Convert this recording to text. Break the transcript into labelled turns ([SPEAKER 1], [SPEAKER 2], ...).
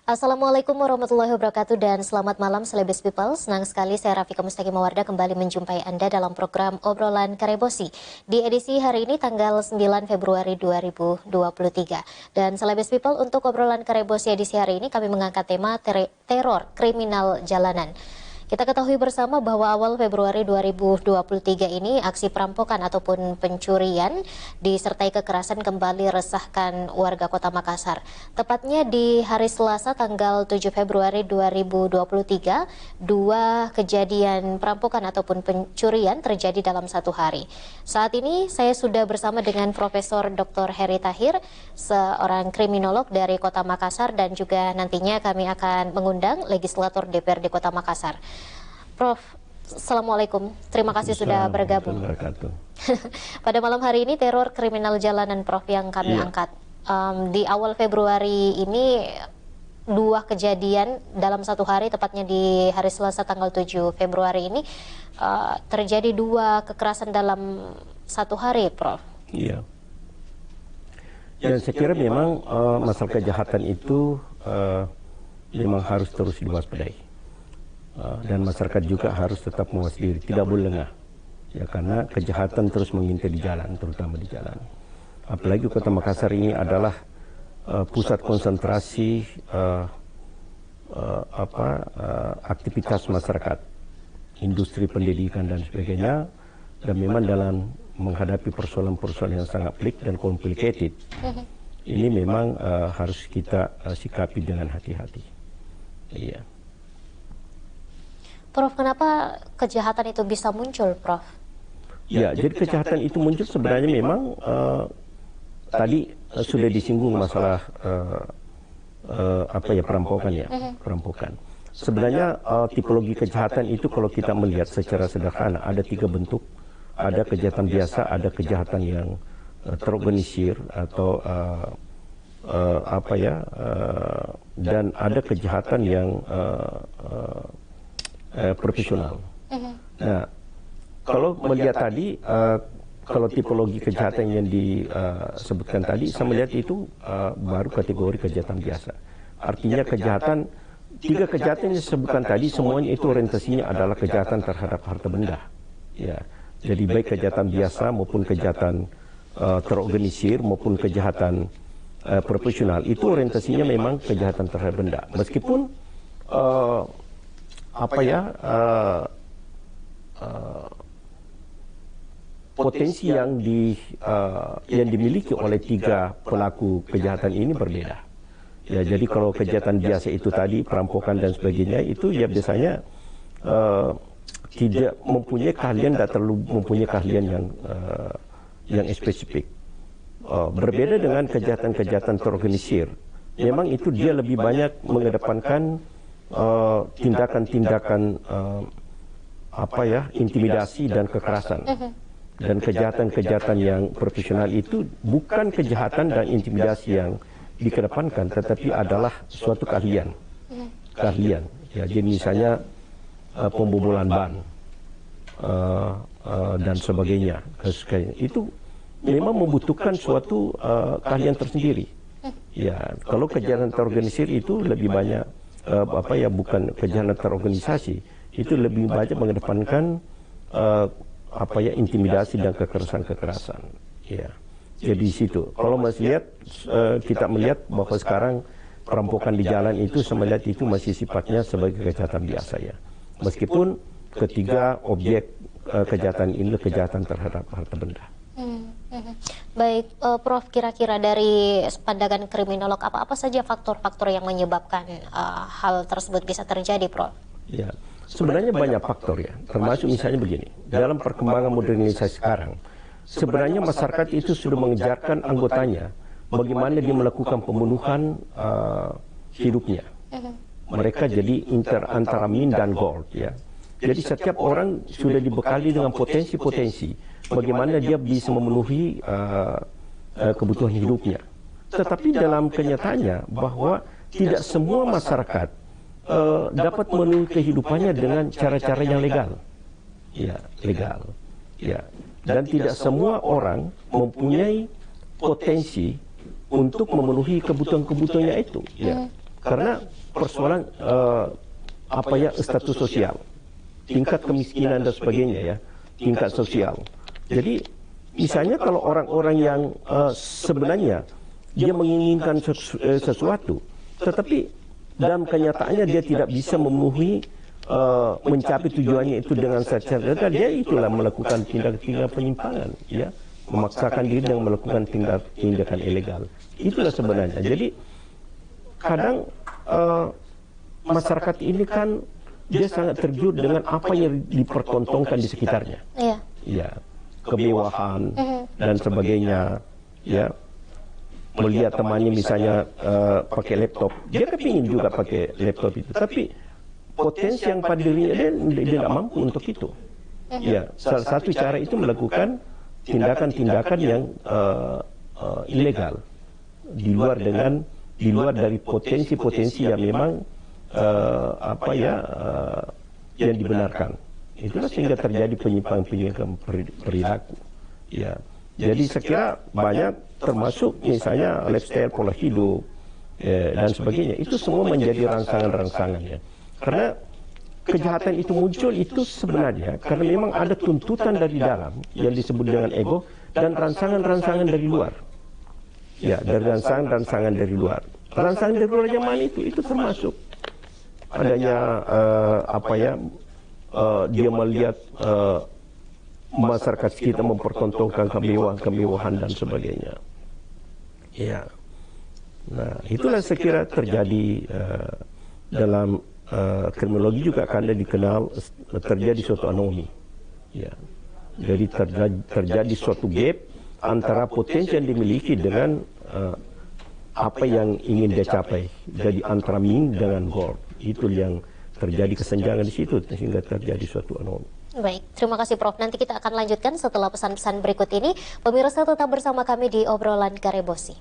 [SPEAKER 1] Assalamualaikum warahmatullahi wabarakatuh dan selamat malam Celebes People. Senang sekali saya Rafika Mustaqim Mawarda kembali menjumpai Anda dalam program Obrolan Karebosi di edisi hari ini tanggal 9 Februari 2023. Dan Celebes People, untuk Obrolan Karebosi edisi hari ini kami mengangkat tema teror kriminal jalanan. Kita ketahui bersama bahwa awal Februari 2023 ini aksi perampokan ataupun pencurian disertai kekerasan kembali resahkan warga Kota Makassar. Tepatnya di hari Selasa tanggal 7 Februari 2023, dua kejadian perampokan ataupun pencurian terjadi dalam satu hari. Saat ini saya sudah bersama dengan Profesor Dr. Heri Tahir, seorang kriminolog dari Kota Makassar, dan juga nantinya kami akan mengundang legislator DPRD Kota Makassar. Prof, Assalamualaikum. Terima kasih sudah bergabung. Pada malam hari ini teror kriminal jalanan, Prof, yang kami angkat. Di awal Februari ini dua kejadian dalam satu hari, tepatnya di hari Selasa tanggal 7 Februari ini terjadi dua kekerasan dalam satu hari, Prof. Iya.
[SPEAKER 2] Dan saya kira memang masalah kejahatan itu memang harus terus diwaspadai. Dan masyarakat juga harus tetap mawas diri, tidak boleh lengah. Ya, karena kejahatan terus mengintai di jalan, terutama di jalan. Apalagi Kota Makassar ini adalah pusat konsentrasi aktivitas masyarakat, industri pendidikan dan sebagainya. Dan memang dalam menghadapi persoalan-persoalan yang sangat pelik dan complicated, ini memang harus kita sikapi dengan hati-hati. Iya.
[SPEAKER 1] Prof, kenapa kejahatan itu bisa muncul, Prof?
[SPEAKER 2] Ya, jadi kejahatan itu muncul sebenarnya memang tadi sudah disinggung masalah perampokan ya, perampokan. Sebenarnya tipologi kejahatan itu kalau kita melihat secara sederhana ada tiga bentuk. Ada kejahatan biasa, ada kejahatan yang terorganisir atau dan ada kejahatan yang profesional. Nah, kalau melihat tadi, kalau tipologi kejahatan yang disebutkan tadi, saya melihat itu baru kategori kejahatan biasa. Artinya tiga kejahatan yang disebutkan tadi, semuanya itu orientasinya adalah kejahatan terhadap harta benda. Ya, jadi baik kejahatan biasa maupun kejahatan terorganisir maupun kejahatan profesional, itu orientasinya memang kejahatan terhadap benda. Meskipun potensi yang dimiliki oleh tiga pelaku kejahatan ini berbeda. Ya, jadi kalau kejahatan biasa itu tadi perampokan dan sebagainya itu ya biasanya tidak mempunyai keahlian, tidak terlalu mempunyai keahlian yang spesifik. Berbeda dengan kejahatan-kejahatan terorganisir. Memang itu dia lebih banyak mengedepankan tindakan-tindakan intimidasi dan kekerasan. Dan kejahatan-kejahatan yang profesional itu bukan kejahatan dan intimidasi yang dikedepankan, tetapi adalah suatu keahlian. Keahlian. Ya, jadi misalnya pembobolan ban dan sebagainya. Itu memang membutuhkan suatu keahlian tersendiri. Ya, kalau kejahatan terorganisir itu lebih banyak bukan kejahatan terorganisasi, itu lebih banyak mengedepankan intimidasi dan kekerasan. Ya, jadi di situ. Kalau masih lihat, kita melihat bahwa sekarang perampokan di jalan itu, saya melihat itu masih sifatnya sebagai kejahatan biasa ya. Meskipun ketiga objek kejahatan ini kejahatan terhadap harta benda.
[SPEAKER 1] Baik, Prof, kira-kira dari pandangan kriminolog apa saja faktor-faktor yang menyebabkan hal tersebut bisa terjadi, Prof?
[SPEAKER 2] Ya, sebenarnya banyak faktor ya, termasuk misalnya begini, dalam perkembangan modernisasi sekarang, sebenarnya masyarakat itu sudah mengejarkan anggotanya bagaimana dia melakukan pembunuhan hidupnya. Mereka jadi antara min dan gold ya. Jadi setiap orang sudah dibekali dengan potensi-potensi bagaimana dia bisa memenuhi kebutuhan hidupnya. Tetapi dalam kenyataannya bahwa tidak semua masyarakat dapat memenuhi kehidupannya dengan cara-cara yang legal. Ya, legal. Ya. Dan tidak semua orang mempunyai potensi untuk memenuhi kebutuhan-kebutuhannya itu. Ya. Karena persoalan status sosial, tingkat kemiskinan dan sebagainya ya, tingkat sosial. Jadi misalnya kalau orang-orang yang sebenarnya dia menginginkan sesuatu, tetapi dalam kenyataannya dia tidak bisa memenuhi mencapai tujuannya itu dengan secara dia itulah melakukan tindakan penyimpangan, ya, memaksakan diri dan melakukan tindakan ilegal. Itulah sebenarnya. Jadi kadang masyarakat ini kan dia sangat tergiur dengan apa yang dipertontonkan di sekitarnya.
[SPEAKER 1] Iya.
[SPEAKER 2] Ya, kemewahan dan sebagainya, ya. Melihat temannya misalnya pakai laptop, dia kepingin juga pakai laptop itu, tapi potensi yang pada dirinya dia tidak mampu untuk itu. Ya, salah satu cara itu melakukan tindakan-tindakan yang ilegal di luar dari potensi-potensi yang memang yang dibenarkan. Itulah sehingga terjadi penyimpangan perilaku. Ya. Jadi saya kira banyak termasuk misalnya lifestyle pola hidup dan sebagainya. Itu semua menjadi rangsangan-rangsangan ya. Karena kejahatan itu muncul itu sebenarnya karena memang ada tuntutan dari dalam yang disebut dengan ego dan rangsangan-rangsangan dari luar. Ya, dari rangsangan dari luar. Rangsangan dari luar yang mana itu? Itu termasuk adanya dia melihat masyarakat kita mempertontonkan kemewahan dan sebagainya. Ya. Nah, itulah saya kira terjadi dalam kriminologi juga karena dikenal terjadi suatu anomi. Ya. Jadi terjadi suatu gap antara potensi yang dimiliki dengan apa yang ingin dia capai. Jadi antara Ming dengan Gold. Itu yang terjadi kesenjangan di situ sehingga terjadi suatu anomi.
[SPEAKER 1] Baik, terima kasih Prof. Nanti kita akan lanjutkan setelah pesan-pesan berikut ini. Pemirsa tetap bersama kami di Obrolan Karebosi.